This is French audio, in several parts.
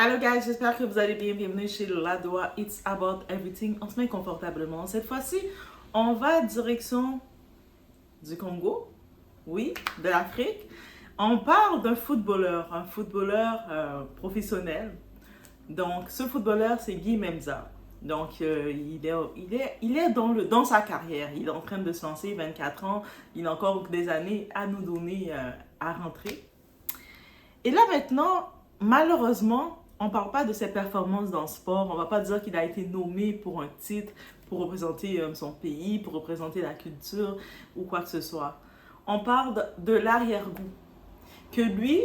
Hello guys, j'espère que vous allez bien. Bienvenue chez Ladoa It's About Everything. On se met confortablement. Cette fois-ci, on va direction du Congo, oui, de l'Afrique. On parle d'un footballeur, un footballeur professionnel. Donc, ce footballeur, c'est Guy Memza. Donc, il est dans sa carrière. Il est en train de se lancer, 24 ans. Il a encore des années à nous donner, à rentrer. Et là maintenant, malheureusement, on ne parle pas de ses performances dans le sport. On ne va pas dire qu'il a été nommé pour un titre, pour représenter son pays, pour représenter la culture ou quoi que ce soit. On parle de l'arrière-goût. Que lui,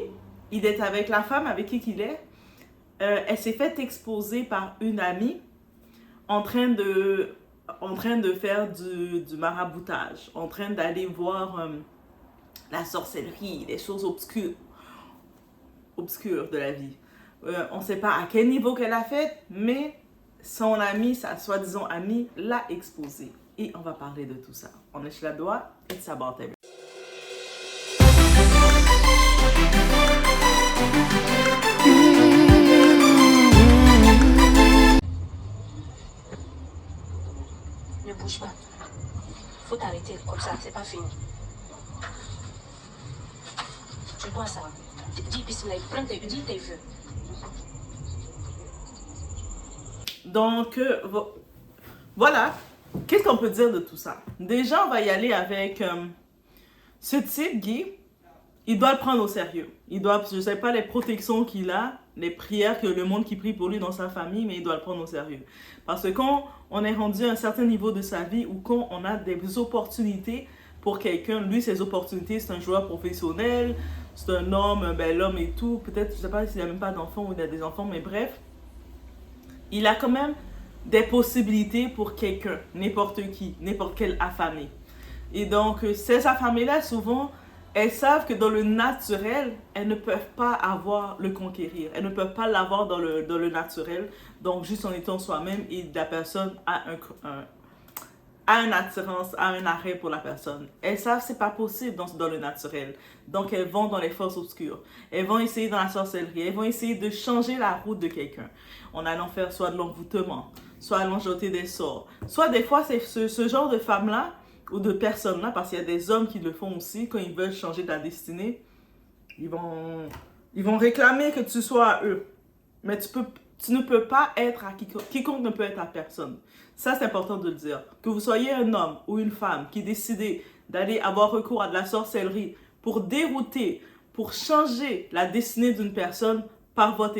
il est avec la femme avec qui il est. Elle s'est fait exposer par une amie en train de faire du maraboutage, en train d'aller voir la sorcellerie, les choses obscures de la vie. On ne sait pas à quel niveau qu'elle a fait, mais son amie, sa soi-disant amie, l'a exposée. Et on va parler de tout ça. On est chez Ladoa, It's About Everything. Ne bouge pas. Faut t'arrêter comme ça, c'est pas fini. Tu dois ça. Dis bismillah, dis tes vœux. Donc, voilà. Qu'est-ce qu'on peut dire de tout ça? Déjà, on va y aller avec ce type, Guy. Il doit le prendre au sérieux. Il doit, je ne sais pas les protections qu'il a, les prières que le monde qui prie pour lui dans sa famille, mais il doit le prendre au sérieux. Parce que quand on est rendu à un certain niveau de sa vie ou quand on a des opportunités pour quelqu'un, lui, ses opportunités, c'est un joueur professionnel, c'est un homme, un bel homme et tout. Peut-être, je ne sais pas s'il n'a même pas d'enfants ou il a des enfants, mais bref. Il a quand même des possibilités pour quelqu'un, n'importe qui, n'importe quel affamé. Et donc, ces affamés-là, souvent, elles savent que dans le naturel, elles ne peuvent pas le conquérir. Elles ne peuvent pas l'avoir dans le naturel. Donc, juste en étant soi-même et la personne a une attirance, a un arrêt pour la personne. Elles savent que c'est pas possible dans le naturel. Donc, elles vont dans les forces obscures. Elles vont essayer dans la sorcellerie. Elles vont essayer de changer la route de quelqu'un. En allant faire soit de l'envoûtement, soit allant jeter des sorts. Soit des fois, c'est ce genre de femmes-là ou de personnes-là, parce qu'il y a des hommes qui le font aussi, quand ils veulent changer ta destinée, ils vont réclamer que tu sois à eux. Mais tu ne peux pas être à quiconque ne peut être à personne. Ça, c'est important de le dire. Que vous soyez un homme ou une femme qui décidez d'aller avoir recours à de la sorcellerie pour dérouter, pour changer la destinée d'une personne par votre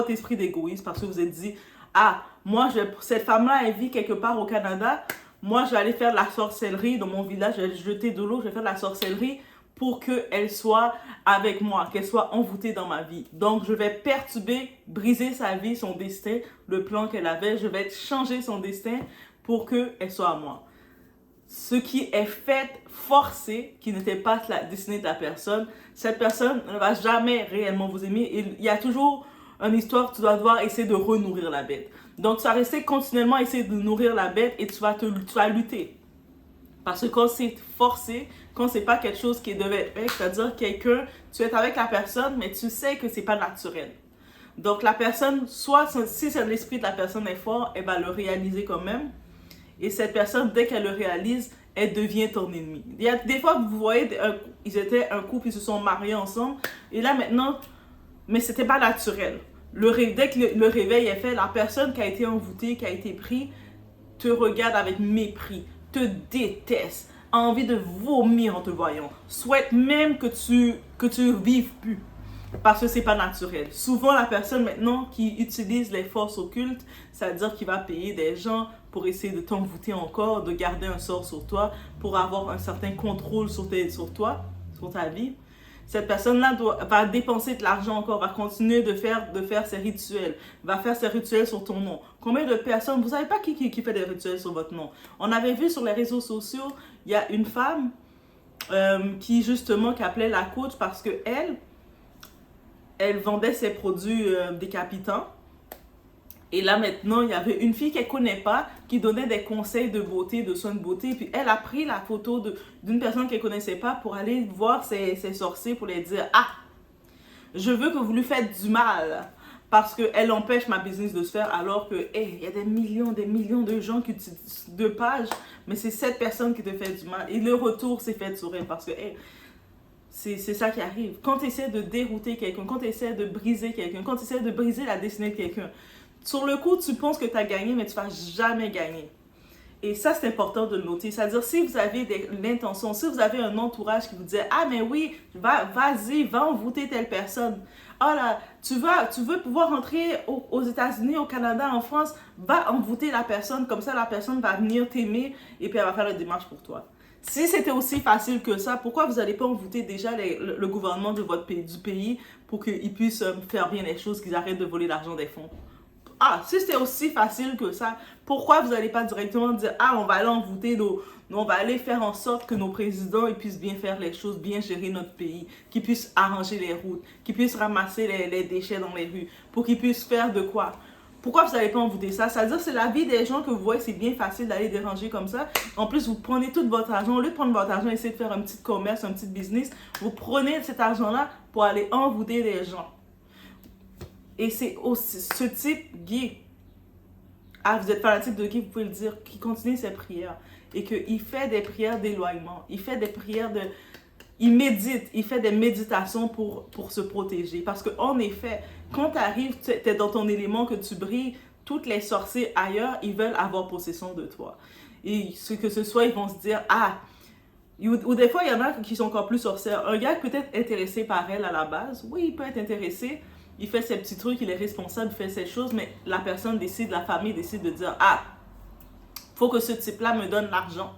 esprit d'égoïsme, parce que vous êtes dit, ah, moi, cette femme-là, elle vit quelque part au Canada, moi, je vais aller faire de la sorcellerie dans mon village, je vais jeter de l'eau, je vais faire de la sorcellerie pour qu'elle soit avec moi, qu'elle soit envoûtée dans ma vie. Donc, je vais perturber, briser sa vie, son destin, le plan qu'elle avait. Je vais changer son destin pour qu'elle soit à moi. Ce qui est fait, forcé, qui n'était pas la destinée de la personne, cette personne ne va jamais réellement vous aimer. Et il y a toujours une histoire, tu dois devoir essayer de renourrir la bête. Donc, tu vas rester continuellement à essayer de nourrir la bête et tu vas lutter. Parce que quand c'est forcé, quand c'est pas quelque chose qui devait être, c'est-à-dire quelqu'un, tu es avec la personne, mais tu sais que c'est pas naturel. Donc, la personne, soit si l'esprit de la personne est fort, elle va le réaliser quand même. Et cette personne, dès qu'elle le réalise, elle devient ton ennemi. Il y a des fois, vous voyez, ils étaient un couple, ils se sont mariés ensemble. Et là, maintenant, mais c'était pas naturel. Dès que le réveil est fait, la personne qui a été envoûtée, qui a été prise, te regarde avec mépris, te déteste, a envie de vomir en te voyant. Souhaite même que tu vives plus. Parce que c'est pas naturel. Souvent, la personne maintenant qui utilise les forces occultes, c'est-à-dire qu'il va payer des gens pour essayer de t'envoûter encore, de garder un sort sur toi, pour avoir un certain contrôle sur toi, sur ta vie. Cette personne-là va dépenser de l'argent encore, va continuer de faire ses rituels, va faire ses rituels sur ton nom. Combien de personnes, vous savez pas qui fait des rituels sur votre nom? On avait vu sur les réseaux sociaux, il y a une femme qui appelait la coach parce que elle vendait ses produits décapitants. Et là maintenant, il y avait une fille qu'elle ne connaît pas qui donnait des conseils de beauté, de soins de beauté. Puis elle a pris la photo d'une personne qu'elle ne connaissait pas pour aller voir ses sorciers pour les dire « Ah, je veux que vous lui faites du mal parce qu'elle empêche ma business de se faire, alors que, hey, il y a des millions de gens qui utilisent 2 pages, mais c'est cette personne qui te fait du mal. Et le retour s'est fait sur elle, parce que, hey, c'est ça qui arrive. Quand tu essaies de dérouter quelqu'un, quand tu essaies de briser quelqu'un, quand tu essaies de briser la destinée de quelqu'un, sur le coup, tu penses que tu as gagné, mais tu ne vas jamais gagner. Et ça, c'est important de le noter. C'est-à-dire, si vous avez l'intention, si vous avez un entourage qui vous dit « Ah, mais oui, vas-y, va envoûter telle personne. Ah là, tu veux pouvoir rentrer aux États-Unis, au Canada, en France, va envoûter la personne. Comme ça, la personne va venir t'aimer et puis elle va faire la démarche pour toi. » Si c'était aussi facile que ça, pourquoi vous n'allez pas envoûter déjà le gouvernement de votre pays, du pays pour qu'ils puissent faire bien les choses, qu'ils arrêtent de voler l'argent des fonds? Ah, si c'était aussi facile que ça, pourquoi vous n'allez pas directement dire « Ah, on va aller envoûter on va aller faire en sorte que nos présidents ils puissent bien faire les choses, bien gérer notre pays, qu'ils puissent arranger les routes, qu'ils puissent ramasser les déchets dans les rues, pour qu'ils puissent faire de quoi? Pourquoi vous n'allez pas envoûter ça? C'est-à-dire c'est la vie des gens que vous voyez, c'est bien facile d'aller déranger comme ça. En plus, vous prenez tout votre argent. Au lieu de prendre votre argent et essayer de faire un petit commerce, un petit business, vous prenez cet argent-là pour aller envoûter les gens. Et c'est aussi ce type Guy. Ah, vous êtes fanatique de Guy, vous pouvez le dire, qui continue ses prières. Et qu'il fait des prières d'éloignement. Il fait des prières de... Il médite, il fait des méditations pour se protéger. Parce qu'en effet, quand tu arrives, tu es dans ton élément, que tu brilles, toutes les sorciers ailleurs, ils veulent avoir possession de toi. Et ce que ce soit, ils vont se dire, ah, ou des fois, il y en a qui sont encore plus sorcières. Un gars peut-être intéressé par elle à la base, oui, il peut être intéressé, il fait ses petits trucs, il est responsable, il fait ses choses, mais la personne décide, la famille décide de dire, ah, faut que ce type-là me donne l'argent.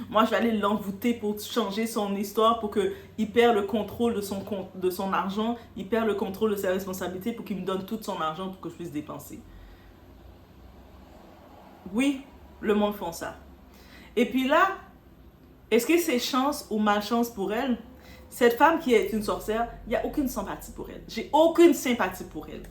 Moi, je vais aller l'envoûter pour changer son histoire, pour qu'il perd le contrôle de son argent, il perd le contrôle de ses responsabilités, pour qu'il me donne tout son argent pour que je puisse dépenser. Oui, le monde fait ça. Et puis là, est-ce que c'est chance ou malchance pour elle? Cette femme qui est une sorcière, il n'y a aucune sympathie pour elle. J'ai aucune sympathie pour elle.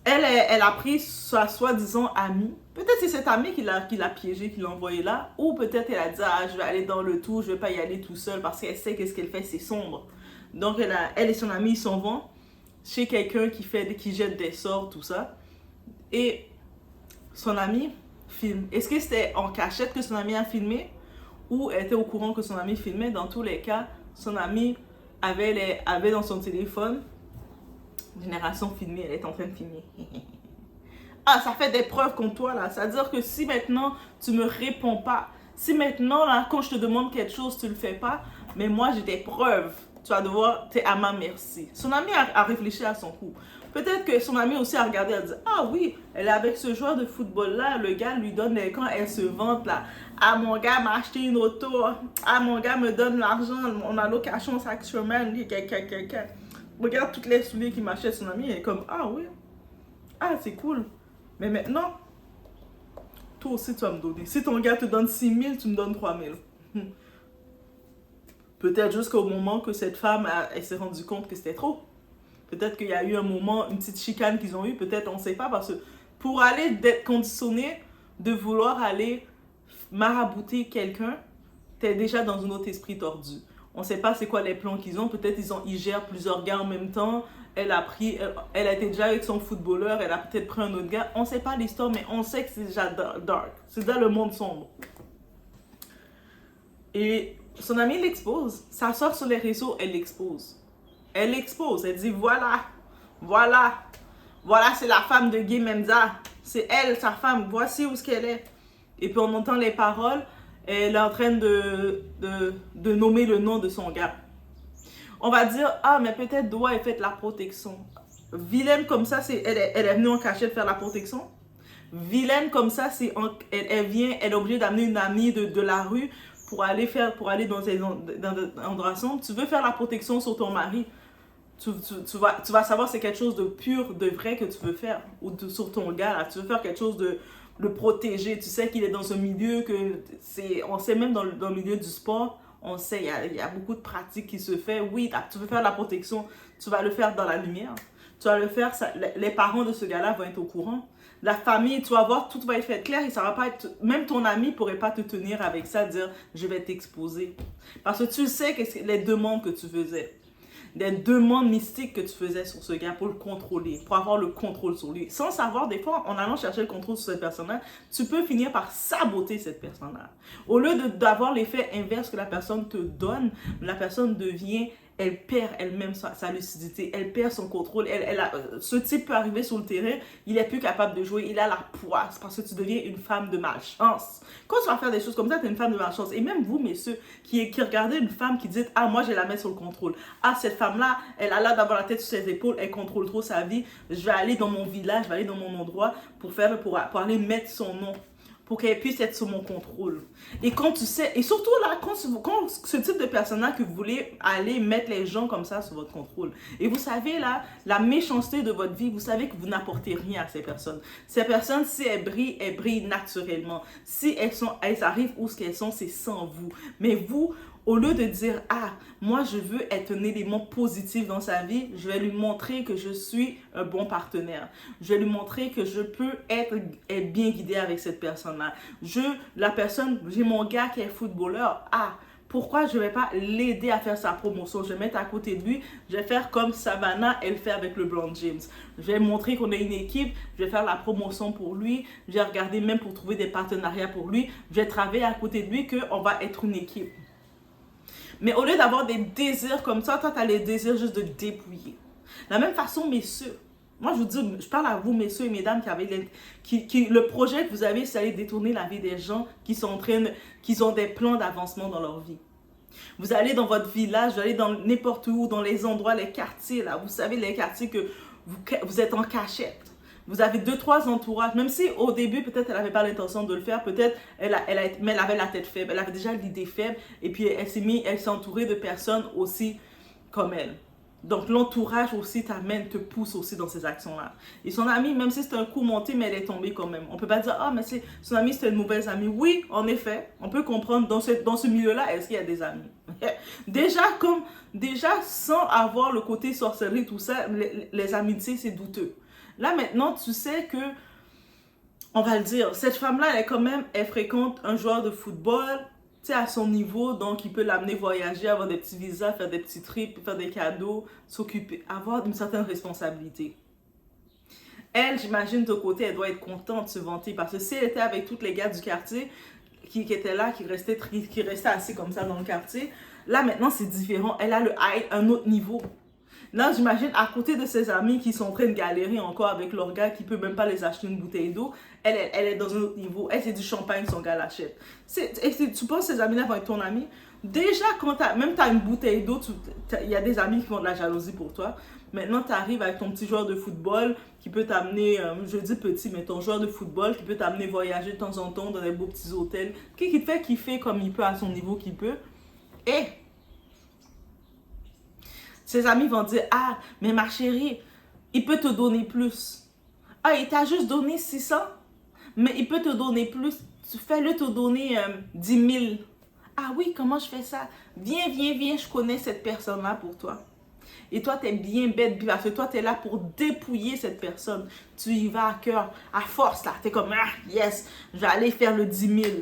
Elle a pris sa soi-disant amie. Peut-être c'est cette amie qui l'a piégée, qui l'a envoyée là. Ou peut-être elle a dit, ah, je vais aller dans le tour, je ne vais pas y aller tout seul parce qu'elle sait que ce qu'elle fait, c'est sombre. Donc elle et son amie, ils s'en vont chez quelqu'un qui jette des sorts, tout ça. Et son amie filme. Est-ce que c'était en cachette que son amie a filmé? Ou elle était au courant que son amie filmait? Dans tous les cas, son amie avait dans son téléphone génération filmée, elle est en train de filmer. Ah, ça fait des preuves contre toi là. C'est-à-dire que si maintenant tu me réponds pas, si maintenant là, quand je te demande quelque chose, tu le fais pas, mais moi j'ai des preuves, tu vas devoir, t'es à ma merci. Son ami a réfléchi à son coup. Peut-être que son ami aussi a regardé, elle a dit, ah oui, elle est avec ce joueur de football là, le gars lui donne, quand elle se vante là, ah mon gars m'a acheté une auto, ah mon gars me donne l'argent, on a location sexuelle, regarde toutes les souliers qu'il m'achète, son ami, elle est comme, ah oui, ah c'est cool. Mais maintenant, toi aussi tu vas me donner. Si ton gars te donne 6 000, tu me donnes 3 000. Peut-être jusqu'au moment que cette femme, elle s'est rendue compte que c'était trop. Peut-être qu'il y a eu un moment, une petite chicane qu'ils ont eue, peut-être, on ne sait pas, parce que pour aller d'être conditionné, de vouloir aller marabouter quelqu'un, tu es déjà dans un autre esprit tordu. On ne sait pas c'est quoi les plans qu'ils ont. Peut-être ils gèrent plusieurs gars en même temps. Elle a été déjà avec son footballeur. Elle a peut-être pris un autre gars. On ne sait pas l'histoire, mais on sait que c'est déjà dark. C'est déjà le monde sombre. Et son amie l'expose. Ça sort sur les réseaux, elle l'expose. Elle l'expose. Elle dit voilà, c'est la femme de Guy Menza. C'est elle, sa femme. Voici où est-ce qu'elle est. Et puis on entend les paroles. Elle est en train de nommer le nom de son gars. On va dire, ah, mais peut-être doit elle fait la protection. Vilaine comme ça, elle est venue en cachette faire la protection. Vilaine comme ça, elle est obligée d'amener une amie de la rue pour aller dans un endroit sombre. Tu veux faire la protection sur ton mari. Tu vas savoir c'est quelque chose de pur, de vrai que tu veux faire. Ou sur ton gars, là. Tu veux faire quelque chose de le protéger. Tu sais qu'il est dans un milieu on sait même dans le milieu du sport, on sait, il y a beaucoup de pratiques qui se fait. Oui, tu veux faire la protection, tu vas le faire dans la lumière. Tu vas le faire, les parents de ce gars-là vont être au courant. La famille, tu vas voir, tout va être fait clair et ça va pas être, même ton ami pourrait pas te tenir avec ça, dire je vais t'exposer. Parce que tu sais que c'est les demandes que tu faisais. des demandes mystiques que tu faisais sur ce gars pour le contrôler, pour avoir le contrôle sur lui. Sans savoir, des fois, en allant chercher le contrôle sur cette personne-là, tu peux finir par saboter cette personne-là. Au lieu d'avoir l'effet inverse que la personne te donne, la personne devient... Elle perd elle-même sa lucidité, elle perd son contrôle. Ce type peut arriver sur le terrain, il est plus capable de jouer, il a la poisse parce que tu deviens une femme de malchance. Quand tu vas faire des choses comme ça, tu es une femme de malchance. Et même vous, messieurs, qui regardez une femme qui dit « Ah, moi, je vais la mettre sur le contrôle. Ah, cette femme-là, elle a l'air d'avoir la tête sur ses épaules, elle contrôle trop sa vie. Je vais aller dans mon village, je vais aller dans mon endroit pour aller mettre son nom. » Pour qu'elle puisse être sous mon contrôle. Et quand tu sais, et surtout là, quand ce type de personnage que vous voulez aller mettre les gens comme ça sous votre contrôle. Et vous savez là, la méchanceté de votre vie, vous savez que vous n'apportez rien à ces personnes. Ces personnes, si elles brillent naturellement. Si elles arrivent où ce qu'elles sont, c'est sans vous. Mais vous, au lieu de dire, ah, moi je veux être un élément positif dans sa vie, je vais lui montrer que je suis un bon partenaire. Je vais lui montrer que je peux être bien guidée avec cette personne-là. J'ai mon gars qui est footballeur, ah, pourquoi je ne vais pas l'aider à faire sa promotion? Je vais mettre à côté de lui, je vais faire comme Savannah, elle fait avec LeBron James. Je vais montrer qu'on est une équipe, je vais faire la promotion pour lui, je vais regarder même pour trouver des partenariats pour lui, je vais travailler à côté de lui qu'on va être une équipe. Mais au lieu d'avoir des désirs comme ça, toi, tu as les désirs juste de dépouiller. De la même façon, messieurs, moi, je vous dis, je parle à vous, messieurs et mesdames, le projet que vous avez, c'est d'aller détourner la vie des gens qui ont des plans d'avancement dans leur vie. Vous allez dans votre village, vous allez dans n'importe où, dans les endroits, les quartiers, là. Vous savez, les quartiers que vous êtes en cachette. Vous avez 2-3 entourages, même si au début, peut-être elle n'avait pas l'intention de le faire, peut-être mais elle avait la tête faible, elle avait déjà l'idée faible, et puis elle s'est entourée de personnes aussi comme elle. Donc l'entourage aussi te pousse aussi dans ces actions-là. Et son amie, même si c'est un coup monté, mais elle est tombée quand même. On ne peut pas dire, ah, mais son amie, c'était une mauvaise amie. Oui, en effet, on peut comprendre dans ce milieu-là, est-ce qu'il y a des amis? Déjà, sans avoir le côté sorcellerie, tout ça, les amitiés, c'est douteux. Là, maintenant, tu sais que, on va le dire, cette femme-là, elle fréquente un joueur de football, tu sais, à son niveau, donc il peut l'amener voyager, avoir des petits visas, faire des petits trips, faire des cadeaux, s'occuper, avoir une certaine responsabilité. Elle, j'imagine, de côté, elle doit être contente de se vanter, parce que si elle était avec tous les gars du quartier qui étaient là, qui restaient assis comme ça dans le quartier, là, maintenant, c'est différent. Elle a un autre niveau. Là, j'imagine, à côté de ses amis qui sont en train de galérer encore avec leur gars qui ne peut même pas les acheter une bouteille d'eau, elle est dans un autre niveau. Elle, c'est du champagne, son gars l'achète. Tu penses que ces amis-là vont être ton ami? Déjà, quand même tu as une bouteille d'eau, il y a des amis qui font de la jalousie pour toi. Maintenant, tu arrives avec ton petit joueur de football qui peut t'amener, je dis petit, mais ton joueur de football qui peut t'amener voyager de temps en temps dans des beaux petits hôtels, qui te fait kiffer comme il peut à son niveau qu'il peut. Et ses amis vont dire, ah, mais ma chérie, il peut te donner plus. Ah, il t'a juste donné 600, mais il peut te donner plus. Fais-le te donner 10 000. Ah oui, comment je fais ça? Viens, je connais cette personne-là pour toi. Et toi, tu es bien bête parce que toi, tu es là pour dépouiller cette personne. Tu y vas à cœur, à force là. Tu es comme, ah, yes, je vais aller faire le 10 000.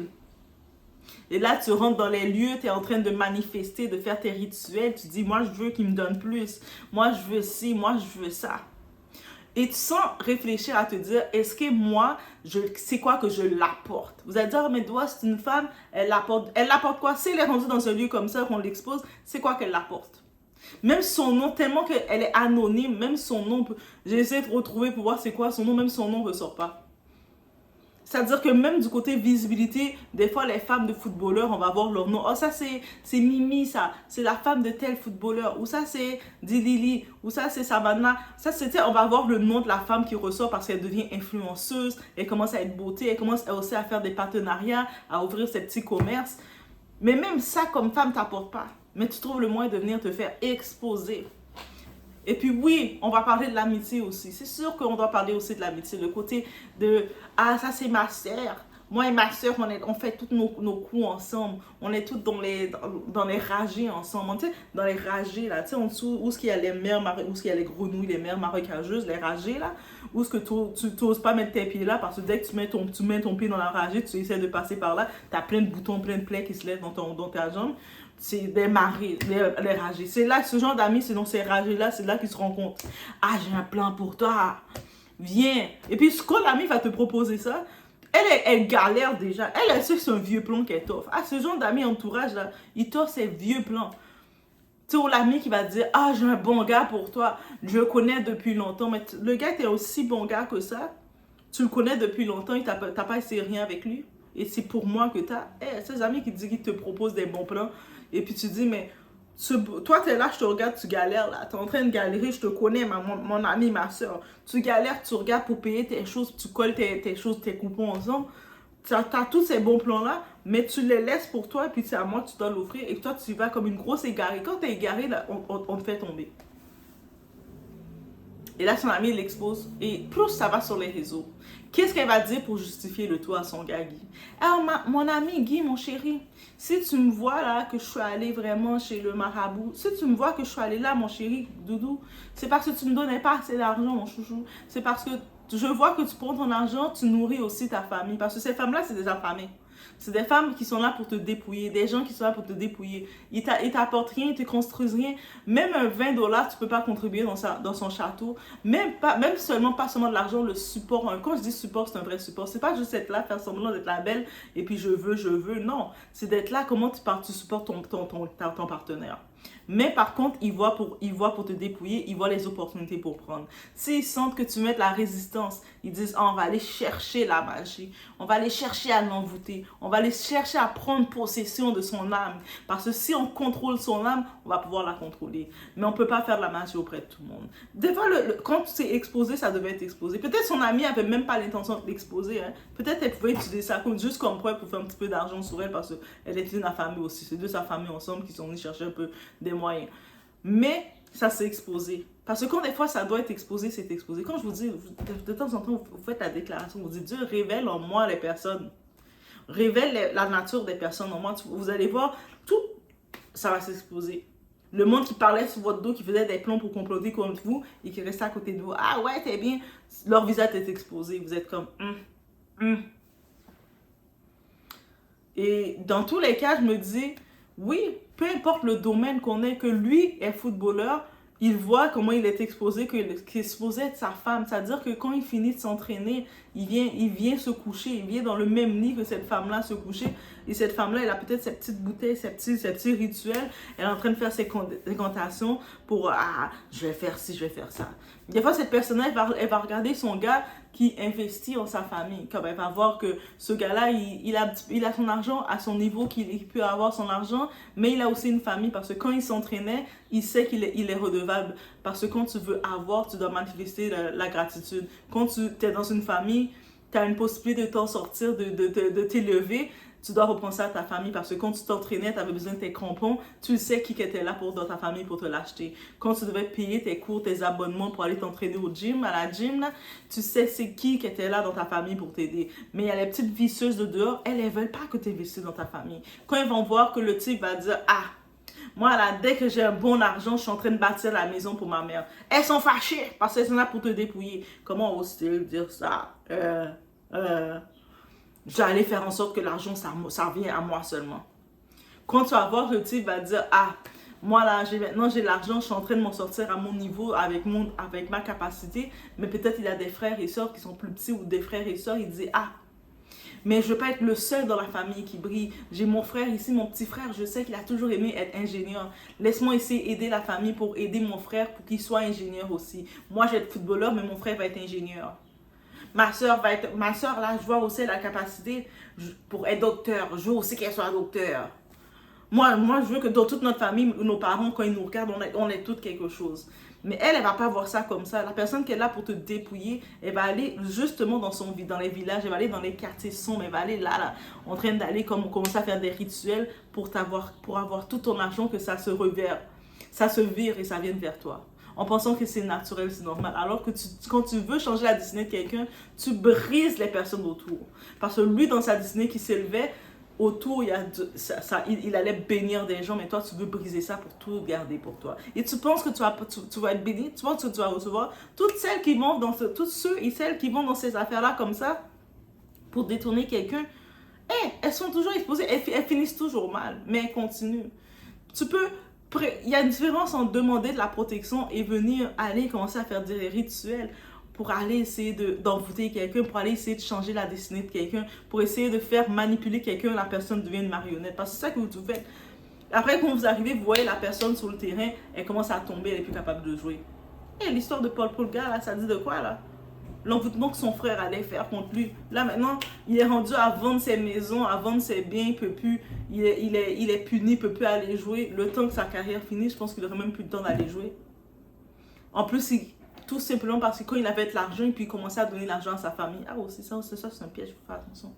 Et là, tu rentres dans les lieux, tu es en train de manifester, de faire tes rituels. Tu dis, moi, je veux qu'il me donne plus. Moi, je veux ci, moi, je veux ça. Et sans réfléchir à te dire, est-ce que moi, c'est quoi que je l'apporte? Vous allez dire, mais toi, c'est une femme, elle l'apporte quoi? Si elle est rendue dans un lieu comme ça, qu'on l'expose, c'est quoi qu'elle l'apporte? Même son nom, tellement qu'elle est anonyme, même son nom, j'ai essayé de retrouver pour voir c'est quoi son nom, même son nom ne ressort pas. C'est-à-dire que même du côté visibilité, des fois les femmes de footballeurs, on va voir leur nom. Oh, ça c'est Mimi, ça. C'est la femme de tel footballeur. Ou ça c'est Dilili. Ou ça c'est Savannah. Ça c'était, on va voir le nom de la femme qui ressort parce qu'elle devient influenceuse. Elle commence à être beauté. Elle commence aussi à faire des partenariats, à ouvrir ses petits commerces. Mais même ça, comme femme, t'apporte pas. Mais tu trouves le moyen de venir te faire exposer. Et puis oui, on va parler de l'amitié aussi. C'est sûr qu'on doit parler aussi de l'amitié. Le côté de, ah ça c'est ma sœur. Moi et ma sœur, on fait tous nos coups ensemble. On est tous dans les ragées ensemble. Tu sais, dans les ragées là, tu sais, en dessous, où est-ce qu'il y a les mères, où est-ce qu'il y a les grenouilles, les mères marécageuses, les ragées là. Où est-ce que tu n'oses pas mettre tes pieds là parce que dès que tu mets ton pied dans la ragée, tu essaies de passer par là, tu as plein de boutons, plein de plaies qui se lèvent dans ta jambe. C'est des maris, les ragés. C'est là, ce genre d'amis, c'est dans ces ragés-là, c'est là qu'ils se rencontrent. Ah, j'ai un plan pour toi. Viens. Et puis, quand l'ami va te proposer ça, elle galère déjà. Elle sait que c'est un vieux plan qu'elle t'offre. Ah, ce genre d'amis entourage, là, il t'offre ses vieux plans. Tu sais, l'ami qui va te dire, ah, j'ai un bon gars pour toi. Je le connais depuis longtemps. Mais le gars était aussi bon gars que ça. Tu le connais depuis longtemps et t'as pas essayé rien avec lui. Et c'est pour moi que t'as. Ces amis qui disent qu'ils te proposent des bons plans. Et puis tu dis, mais toi, t'es là, je te regarde, tu galères là. T'es en train de galérer, je te connais, mon ami, ma soeur. Tu galères, tu regardes pour payer tes choses, tu colles tes choses, tes coupons ensemble. Tu as tous ces bons plans-là, mais tu les laisses pour toi, et puis c'est à moi que tu dois l'offrir. Et toi, tu vas comme une grosse égarée. Quand tu es égaré, là, on te fait tomber. Et là, son ami l'expose. Et plus ça va sur les réseaux, qu'est-ce qu'elle va dire pour justifier le tout à son gars, Guy? Alors, mon ami Guy, mon chéri, si tu me vois là, que je suis allée vraiment chez le marabout, si tu me vois que je suis allée là, mon chéri, doudou, c'est parce que tu me donnais pas assez d'argent, mon chouchou. C'est parce que je vois que tu prends ton argent, tu nourris aussi ta famille. Parce que ces femmes-là, c'est des affamées. C'est des femmes qui sont là pour te dépouiller, des gens qui sont là pour te dépouiller. Ils t'apportent rien, ils te construisent rien. Même un 20 $, tu peux pas contribuer dans son château. Même seulement, pas seulement de l'argent, le support. Quand je dis support, c'est un vrai support. C'est pas juste être là, faire semblant d'être la belle, et puis je veux. Non, c'est d'être là, comment tu supportes ton partenaire. Mais par contre, ils voient pour te dépouiller, ils voient les opportunités pour prendre. S'ils sentent que tu mets de la résistance, ils disent, oh, on va aller chercher la magie, on va aller chercher à l'envoûter, on va aller chercher à prendre possession de son âme. Parce que si on contrôle son âme, on va pouvoir la contrôler. Mais on ne peut pas faire de la magie auprès de tout le monde. Des fois, quand c'est exposé, ça devait être exposé. Peut-être son amie n'avait même pas l'intention de l'exposer. Hein. Peut-être elle pouvait utiliser ça juste comme preuve pour faire un petit peu d'argent sur elle, parce qu'elle était une famille aussi. C'est deux sa famille ensemble qui sont venus chercher un peu des moyens. Mais ça s'est exposé. Parce que quand des fois ça doit être exposé, c'est exposé. Quand je vous dis, de temps en temps, vous faites la déclaration, vous dites, Dieu révèle en moi les personnes. Révèle la nature des personnes en moi. Vous allez voir, tout ça va s'exposer. Le monde qui parlait sur votre dos, qui faisait des plans pour comploter contre vous et qui restait à côté de vous. Ah ouais, t'es bien. Leur visage est exposé. Vous êtes comme, Et dans tous les cas, je me dis, oui, peu importe le domaine qu'on est, que lui est footballeur, il voit comment il est exposé, qu'il est supposé être sa femme. C'est-à-dire que quand il finit de s'entraîner, il vient se coucher, il vient dans le même lit que cette femme-là se coucher. Et cette femme-là, elle a peut-être ses petites bouteilles, ses petits rituels. Elle est en train de faire ses incantations pour, ah, je vais faire ci, je vais faire ça. Des fois, cette personne-là, elle va regarder son gars qui investit en sa famille. Comme elle va voir que ce gars-là, il a son argent à son niveau, qu'il peut avoir son argent, mais il a aussi une famille parce que quand il s'entraînait, il sait qu'il est redevable. Parce que quand tu veux avoir, tu dois manifester la gratitude. Quand tu es dans une famille, tu as une possibilité de t'en sortir, de t'élever. Tu dois reprendre ça à ta famille parce que quand tu t'entraînais, tu avais besoin de tes crampons, tu sais qui était là dans ta famille pour te l'acheter. Quand tu devais payer tes cours, tes abonnements pour aller t'entraîner au gym, à la gym, là, tu sais c'est qui était là dans ta famille pour t'aider. Mais il y a les petites vicieuses de dehors, elles ne veulent pas que tu investisses dans ta famille. Quand elles vont voir que le type va dire, ah, moi là, dès que j'ai un bon argent, je suis en train de bâtir la maison pour ma mère. Elles sont fâchées parce qu'elles sont là pour te dépouiller. Comment ose-t-il dire ça? J'allais faire en sorte que l'argent, ça revient à moi seulement. Quand tu vas voir, le type va dire, ah, moi là, maintenant j'ai l'argent, je suis en train de m'en sortir à mon niveau, avec ma capacité, mais peut-être il a des frères et sœurs qui sont plus petits ou des frères et sœurs, il dit, ah, mais je ne veux pas être le seul dans la famille qui brille. J'ai mon frère ici, mon petit frère, je sais qu'il a toujours aimé être ingénieur. Laisse-moi essayer d'aider la famille pour aider mon frère pour qu'il soit ingénieur aussi. Moi, je vais être footballeur, mais mon frère va être ingénieur. Ma soeur là, je vois aussi la capacité pour être docteur. Je veux aussi qu'elle soit docteur. Moi, je veux que dans toute notre famille, nos parents, quand ils nous regardent, on est toutes quelque chose. Mais elle va pas voir ça comme ça. La personne qui est là pour te dépouiller, elle va aller justement dans les villages, elle va aller dans les quartiers sombres, elle va aller là, en train d'aller commencer à faire des rituels pour avoir tout ton argent, que ça se vire et ça vienne vers toi. En pensant que c'est naturel, c'est normal. Alors que quand tu veux changer la destinée de quelqu'un, tu brises les personnes autour. Parce que lui, dans sa destinée qui s'élevait, autour, il allait bénir des gens, mais toi, tu veux briser ça pour tout garder pour toi. Et tu penses que tu vas être béni, tu penses que tu vas recevoir. Toutes ceux et celles qui vont dans ces affaires-là comme ça, pour détourner quelqu'un, elles sont toujours exposées, elles finissent toujours mal, mais elles continuent. Il y a une différence entre demander de la protection et venir aller commencer à faire des rituels pour aller essayer d'envoûter quelqu'un, pour aller essayer de changer la destinée de quelqu'un, pour essayer de faire manipuler quelqu'un, la personne devient une marionnette. Parce que c'est ça que vous faites. Après, quand vous arrivez, vous voyez la personne sur le terrain, elle commence à tomber, elle n'est plus capable de jouer. Et l'histoire de Paul Polgar, là, ça dit de quoi, là? L'envoûtement que son frère allait faire contre lui. Là, maintenant, il est rendu à vendre ses maisons, à vendre ses biens, il peut plus, il est puni, il ne peut plus aller jouer. Le temps que sa carrière finit, je pense qu'il n'aurait même plus le temps d'aller jouer. En plus, tout simplement parce que quand il avait de l'argent, et puis il commençait à donner l'argent à sa famille. Ah, c'est ça, c'est un piège, il faut faire attention.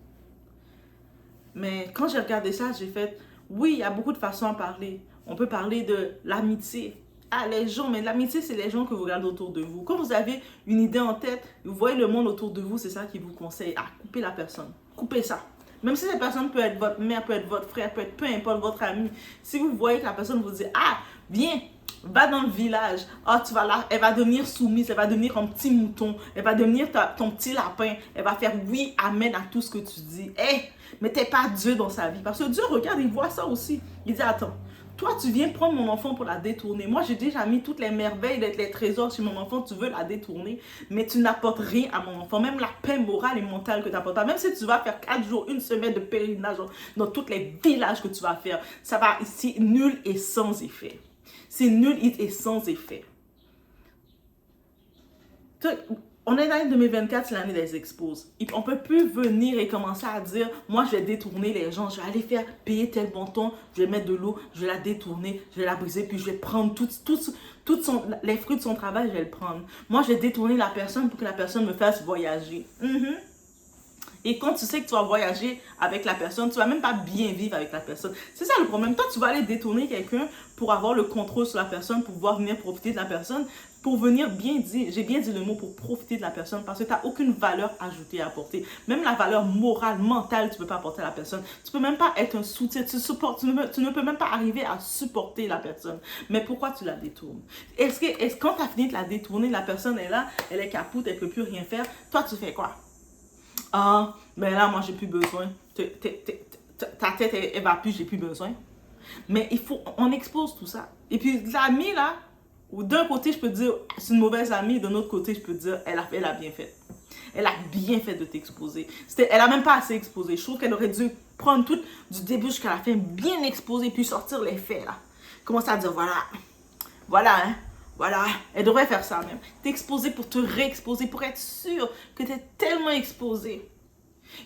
Mais quand j'ai regardé ça, j'ai fait, oui, il y a beaucoup de façons à parler. On peut parler de l'amitié. Ah, les gens, mais l'amitié, c'est les gens que vous regardez autour de vous. Quand vous avez une idée en tête, vous voyez le monde autour de vous, c'est ça qui vous conseille. Ah, coupez la personne. Coupez ça. Même si cette personne peut être votre mère, peut être votre frère, peut être peu importe votre ami. Si vous voyez que la personne vous dit, ah, viens, va dans le village. Ah, tu vas là, elle va devenir soumise, elle va devenir un petit mouton, elle va devenir ton petit lapin. Elle va faire oui, amen à tout ce que tu dis. Hé, mais t'es pas Dieu dans sa vie. Parce que Dieu, regarde, il voit ça aussi. Il dit, attends. Toi, tu viens prendre mon enfant pour la détourner. Moi, j'ai déjà mis toutes les merveilles, les trésors chez mon enfant. Tu veux la détourner, mais tu n'apportes rien à mon enfant. Même la paix morale et mentale que tu n'apportes pas. Même si tu vas faire 4 jours, une semaine de pèlerinage dans tous les villages que tu vas faire, ça va, c'est nul et sans effet. C'est nul et sans effet. On est dans l'année 2024, c'est l'année des exposes. On ne peut plus venir et commencer à dire, moi je vais détourner les gens, je vais aller faire payer tel montant, je vais mettre de l'eau, je vais la détourner, je vais la briser, puis je vais prendre les fruits de son travail, je vais le prendre. Moi je vais détourner la personne pour que la personne me fasse voyager. Et quand tu sais que tu vas voyager avec la personne, tu ne vas même pas bien vivre avec la personne. C'est ça le problème. Toi, tu vas aller détourner quelqu'un pour avoir le contrôle sur la personne, pour pouvoir venir profiter de la personne, pour venir bien dire, j'ai bien dit le mot pour profiter de la personne, parce que tu n'as aucune valeur ajoutée à apporter. Même la valeur morale, mentale, tu ne peux pas apporter à la personne. Tu ne peux même pas être un soutien, tu ne peux même pas arriver à supporter la personne. Mais pourquoi tu la détournes? Est-ce que quand tu as fini de la détourner, la personne est là, elle est capoute, elle ne peut plus rien faire, toi tu fais quoi? Ah, mais là, moi, j'ai plus besoin. Ta tête, elle va plus, j'ai plus besoin. Mais on expose tout ça. Et puis, l'amie, là, d'un côté, je peux dire, c'est une mauvaise amie. D'un autre côté, je peux dire, elle a bien fait. Elle a bien fait de t'exposer. Elle a même pas assez exposé. Je trouve qu'elle aurait dû prendre tout du début jusqu'à la fin, bien exposer, puis sortir les faits, là. Commencer à dire, voilà, hein. Voilà, elle devrait faire ça même. T'exposer pour te réexposer, pour être sûr que tu es tellement exposé.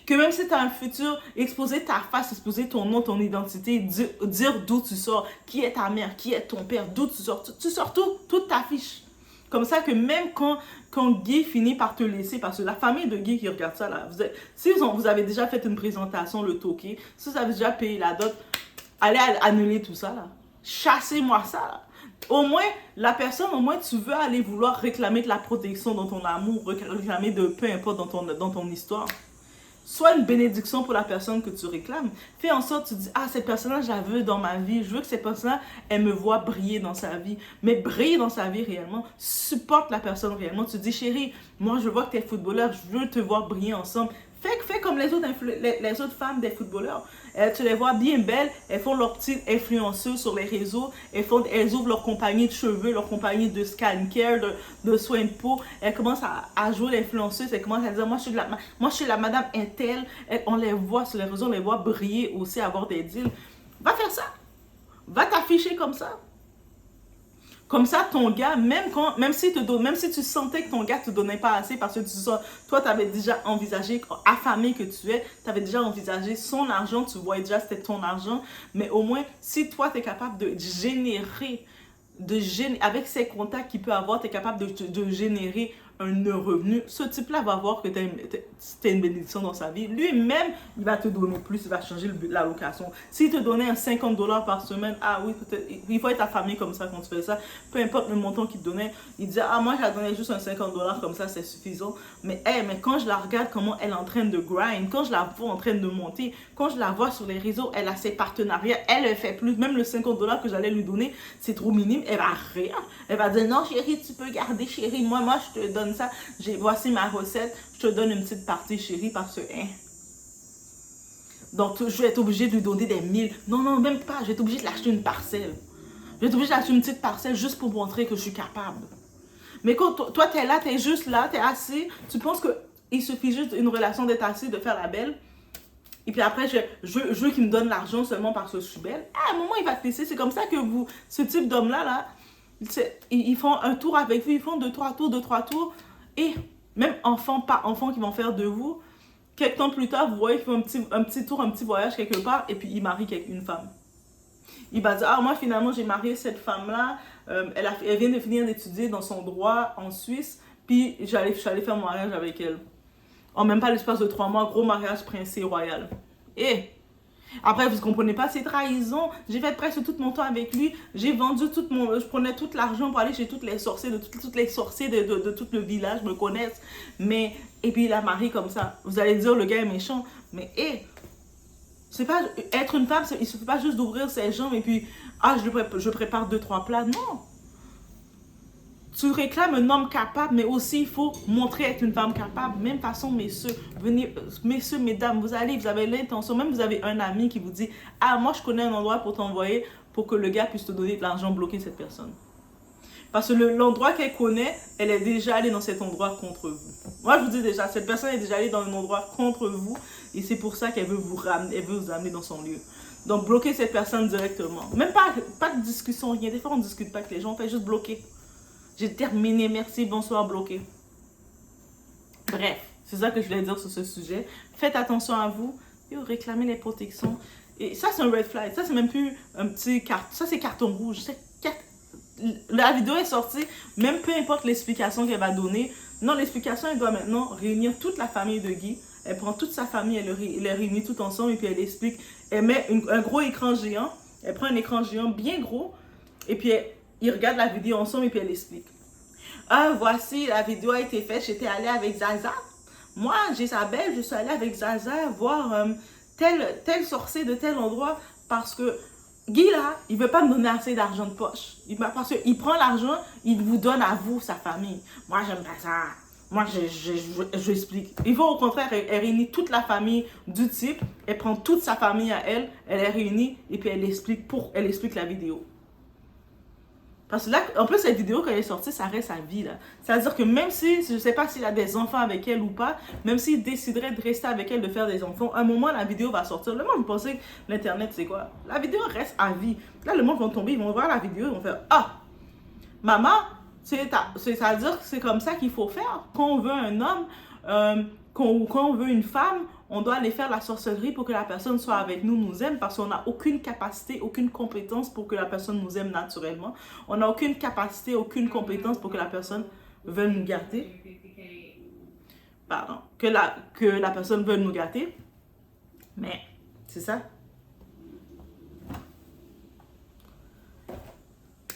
Que même si tu as un futur, exposer ta face, exposer ton nom, ton identité, dire d'où tu sors, qui est ta mère, qui est ton père, d'où tu sors. Tu sors toute ta fiche. Comme ça que même quand Guy finit par te laisser, parce que la famille de Guy qui regarde ça, là, si vous avez déjà fait une présentation, le toqué, si vous avez déjà payé la dot, allez annuler tout ça, là. Chassez-moi ça, là. Au moins, la personne, tu veux aller vouloir réclamer de la protection dans ton amour, réclamer de peu importe dans ton histoire. Sois une bénédiction pour la personne que tu réclames. Fais en sorte que tu dis, ah, cette personne-là, je la veux dans ma vie. Je veux que cette personne-là, elle me voit briller dans sa vie. Mais briller dans sa vie réellement, supporte la personne réellement. Tu dis, chérie, moi, je vois que tu es footballeur, je veux te voir briller ensemble. Fais comme les autres femmes des footballeurs. Tu les vois bien belles, elles font leur petite influenceuse sur les réseaux, elles ouvrent leur compagnie de cheveux, leur compagnie de skincare, de soins de peau, elles commencent à jouer l'influenceuse, elles commencent à dire, moi je suis la madame Intel, on les voit sur les réseaux, on les voit briller aussi, avoir des deals. Va faire ça, va t'afficher comme ça. Comme ça, ton gars, même si tu sentais que ton gars ne te donnait pas assez parce que toi, tu avais déjà envisagé, affamé que tu es, tu avais déjà envisagé son argent, tu voyais déjà c'était ton argent, mais au moins, si toi, tu es capable de générer, avec ses contacts qu'il peut avoir, tu es capable de générer un revenu, ce type-là va voir que tu es une bénédiction dans sa vie. Lui-même, il va te donner plus, il va changer la location. S'il te donnait un 50 $ par semaine, ah oui, il faut être affamé comme ça quand tu fais ça. Peu importe le montant qu'il te donnait, il disait, ah moi, je la donnais juste un 50 $ comme ça, c'est suffisant. Mais quand je la regarde comment elle est en train de grind, quand je la vois en train de monter, quand je la vois sur les réseaux, elle a ses partenariats, elle fait plus. Même le 50 $ que j'allais lui donner, c'est trop minime, elle va rien. Elle va dire, non chérie, tu peux garder chérie, moi je te donne ça, voici ma recette, je te donne une petite partie chérie parce que Donc, je vais être obligée de lui donner des 1000. Non, non, même pas. Je vais être obligée de l'acheter une parcelle. Je vais être obligée d'acheter une petite parcelle juste pour montrer que je suis capable. Mais quand toi, tu es là, tu es juste là, tu es assis, tu penses qu'il suffit juste d'une relation d'être assis, de faire la belle. Et puis après, je veux qu'il me donne l'argent seulement parce que je suis belle. À un moment, il va te laisser. C'est comme ça que ce type d'homme-là, ils font un tour avec vous, ils font 2-3 tours, 2-3 tours. Et même enfants, pas enfants qui vont faire de vous, quelques temps plus tard, vous voyez qu'ils font un petit tour, un petit voyage quelque part, et puis ils marient une femme. Il va dire, ah, moi finalement j'ai marié cette femme-là, elle vient de finir d'étudier dans son droit en Suisse, puis je suis allée faire mon mariage avec elle. En même pas l'espace de 3 mois, gros mariage princier royal. Et après, vous ne comprenez pas, c'est trahison. J'ai fait presque tout mon temps avec lui. J'ai vendu je prenais tout l'argent pour aller chez toutes les sorcières, toutes les sorcières de tout le village me connaissent. Mais, et puis il a marié comme ça. Vous allez dire, le gars est méchant. Mais, c'est pas, être une femme, il ne suffit pas juste d'ouvrir ses jambes et puis, je prépare 2-3 plats. Non. Tu réclames un homme capable, mais aussi il faut montrer être une femme capable. Même façon, messieurs, messieurs, mesdames, vous avez l'intention, même vous avez un ami qui vous dit, ah, moi je connais un endroit pour t'envoyer pour que le gars puisse te donner de l'argent, bloquer cette personne. Parce que l'endroit qu'elle connaît, elle est déjà allée dans cet endroit contre vous. Moi, je vous dis déjà, cette personne est déjà allée dans un endroit contre vous et c'est pour ça qu'elle veut vous ramener, elle veut vous amener dans son lieu. Donc, bloquez cette personne directement. Même pas de discussion, rien. Des fois, on ne discute pas avec les gens, on fait juste bloquer. J'ai terminé, merci, bonsoir, bloqué. Bref, c'est ça que je voulais dire sur ce sujet. Faites attention à vous et réclamez les protections. Et ça, c'est un red flag. Ça, c'est même plus un petit carton. Ça, c'est carton rouge. La vidéo est sortie, même peu importe l'explication qu'elle va donner. Non, l'explication, elle doit maintenant réunir toute la famille de Guy. Elle prend toute sa famille, elle les réunit tout ensemble et puis elle explique. Elle met un gros écran géant. Elle prend un écran géant bien gros et puis ils regardent la vidéo ensemble et puis elle explique. Ah, voici, la vidéo a été faite, j'étais allée avec Zaza. Moi, Jésabelle, je suis allée avec Zaza voir tel sorcier de tel endroit parce que Guy, là, il ne veut pas me donner assez d'argent de poche. Parce qu'il prend l'argent, il vous donne à vous, sa famille. Moi, j'aime pas ça. Moi, je explique. Il faut au contraire, elle réunit toute la famille du type, elle prend toute sa famille à elle, elle les réunit et puis elle explique la vidéo. Parce que là, en plus, cette vidéo, quand elle est sortie, ça reste à vie, là. C'est-à-dire que même si, je ne sais pas s'il a des enfants avec elle ou pas, même s'il déciderait de rester avec elle, de faire des enfants, à un moment, la vidéo va sortir. Le monde, vous pensez que l'Internet, c'est quoi? La vidéo reste à vie. Là, le monde va tomber, ils vont voir la vidéo, ils vont faire « Ah! Maman, c'est-à-dire que c'est comme ça qu'il faut faire. Quand on veut un homme, quand on veut une femme, on doit aller faire la sorcellerie pour que la personne soit avec nous, nous aime, parce qu'on n'a aucune capacité, aucune compétence pour que la personne nous aime naturellement. On n'a aucune capacité, aucune compétence pour que la personne veuille nous gâter. Pardon. Que la personne veuille nous gâter. Mais, c'est ça.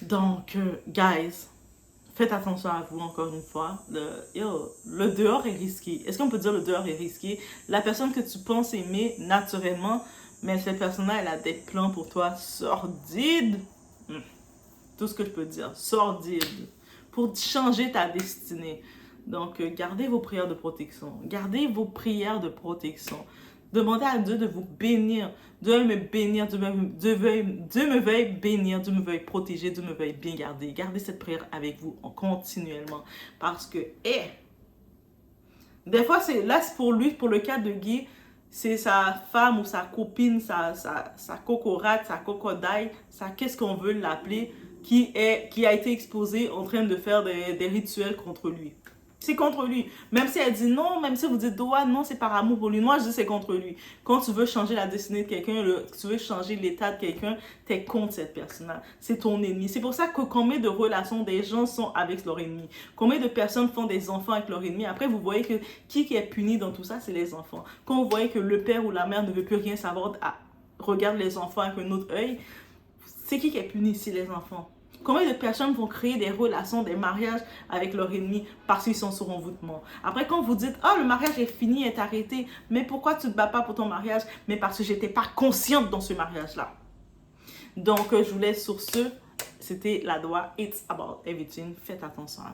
Donc, guys, faites attention à vous, encore une fois. Le dehors est risqué. Est-ce qu'on peut dire le dehors est risqué? La personne que tu penses aimer naturellement, mais cette personne-là, elle a des plans pour toi sordides. Tout ce que je peux dire, sordides. Pour changer ta destinée. Donc, gardez vos prières de protection. Gardez vos prières de protection. Demandez à Dieu de vous bénir. Dieu me bénir, Dieu me veuille bénir, Dieu me veuille protéger, Dieu me veuille bien garder. Gardez cette prière avec vous continuellement. Parce que, des fois, c'est pour lui, pour le cas de Guy, c'est sa femme ou sa copine, sa cocorate, sa cocodaille, qu'est-ce qu'on veut l'appeler, qui a été exposée en train de faire des rituels contre lui. C'est contre lui. Même si elle dit non, même si vous dites ouais, non, c'est par amour pour lui. Moi, je dis c'est contre lui. Quand tu veux changer la destinée de quelqu'un, tu veux changer l'état de quelqu'un, t'es contre cette personne-là. C'est ton ennemi. C'est pour ça que combien de relations des gens sont avec leur ennemi. Combien de personnes font des enfants avec leur ennemi. Après, vous voyez que qui est puni dans tout ça, c'est les enfants. Quand vous voyez que le père ou la mère ne veut plus rien savoir, regarde les enfants avec un autre œil, c'est qui est puni? C'est les enfants. Combien de personnes vont créer des relations, des mariages avec leur ennemi parce qu'ils sont sur envoûtement? Après, quand vous dites, oh, le mariage est fini, est arrêté, mais pourquoi tu ne te bats pas pour ton mariage? Mais parce que je n'étais pas consciente dans ce mariage-là. Donc, je vous laisse sur ce. C'était la Doua. It's about everything. Faites attention à vous.